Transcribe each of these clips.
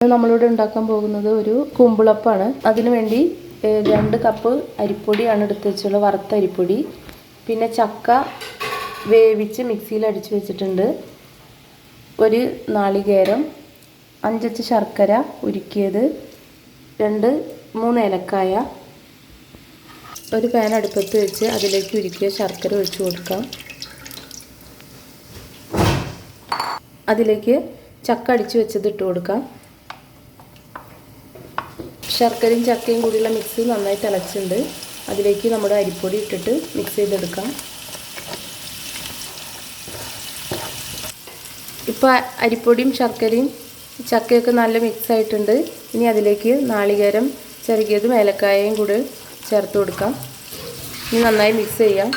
നമ്മളിവിടെ ഉണ്ടാക്കാൻ പോകുന്നത് ഒരു കുമ്പിളപ്പമാണ്. അതിനു വേണ്ടി 2 കപ്പ് അരിപ്പൊടിയാണ് എടുത്ത് വെച്ചുള്ള വറുത്ത അരിപ്പൊടി. പിന്നെ ചക്ക വേവിച്ച് മിക്സിയിൽ അടിച്ചു വെച്ചിട്ടുണ്ട്. ഒരു നാളികേരം, 5 ശർക്കര ഉരുക്കിയത്, 3 ഏലക്കായ. ഒരു പാൻ അടുപ്പത്ത് വെച്ച് അതിലേക്ക് ഉരുക്കിയ ശർക്കര ഒഴിച്ചു കൊടുക്കാം. അതിലേക്ക് ചക്ക അടിച്ചു വെച്ചത് ഇട്ട് കൊടുക്കാം. ശർക്കരയും ചക്കയും കൂടിയുള്ള മിക്സ് നന്നായി തിളച്ചിട്ടുണ്ട്. അതിലേക്ക് നമ്മുടെ അരിപ്പൊടി ഇട്ടിട്ട് മിക്സ് ചെയ്തെടുക്കാം. ഇപ്പോൾ അരിപ്പൊടിയും ശർക്കരയും ചക്കയൊക്കെ നല്ല മിക്സ് ആയിട്ടുണ്ട്. ഇനി അതിലേക്ക് നാളികേരം ചിരകിയതും ഏലക്കായയും കൂടി ചേർത്ത് കൊടുക്കാം. ഇനി നന്നായി മിക്സ് ചെയ്യാം.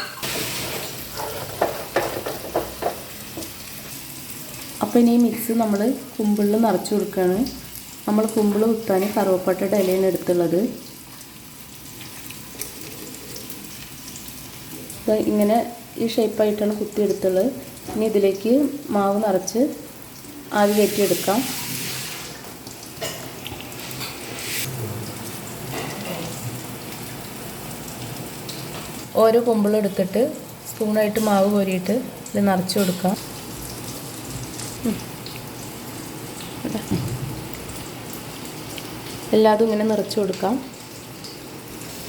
അപ്പോൾ ഇനി ഈ മിക്സ് നമ്മൾ കുമ്പിളിൽ നിറച്ച് കൊടുക്കുകയാണ്. നമ്മൾ കുമ്പിൾ കുത്താൻ കറുവപ്പട്ടയുടെ ഇലയാണ് എടുത്തുള്ളത്. ഇങ്ങനെ ഈ ഷേപ്പായിട്ടാണ് കുത്തിയെടുത്തുള്ളത്. ഇനി ഇതിലേക്ക് മാവ് നിറച്ച് ആവി കയറ്റിയെടുക്കാം. ഓരോ കുമ്പിളെടുത്തിട്ട് സ്പൂണായിട്ട് മാവ് കോരിയിട്ട് ഇത് നിറച്ച് കൊടുക്കാം. എല്ലാതും ഇങ്ങനെ നിറച്ച് കൊടുക്കാം.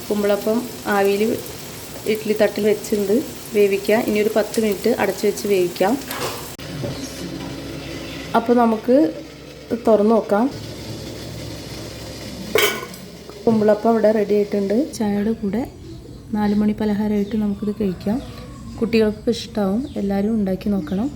കുമ്പിളപ്പം ആവിയിൽ ഇഡ്ഡലി തട്ടിൽ വെച്ചിട്ടുണ്ട്, വേവിക്കാം. ഇനി ഒരു 10 മിനിറ്റ് അടച്ചു വെച്ച് വേവിക്കാം. അപ്പോൾ നമുക്ക് തുറന്ന് നോക്കാം. കുമ്പിളപ്പം ഇവിടെ റെഡി ആയിട്ടുണ്ട്. ചായയുടെ കൂടെ 4 മണി പലഹാരമായിട്ട് നമുക്കിത് കഴിക്കാം. കുട്ടികൾക്ക് ഇഷ്ടമാവും. എല്ലാവരും ഉണ്ടാക്കി നോക്കണം.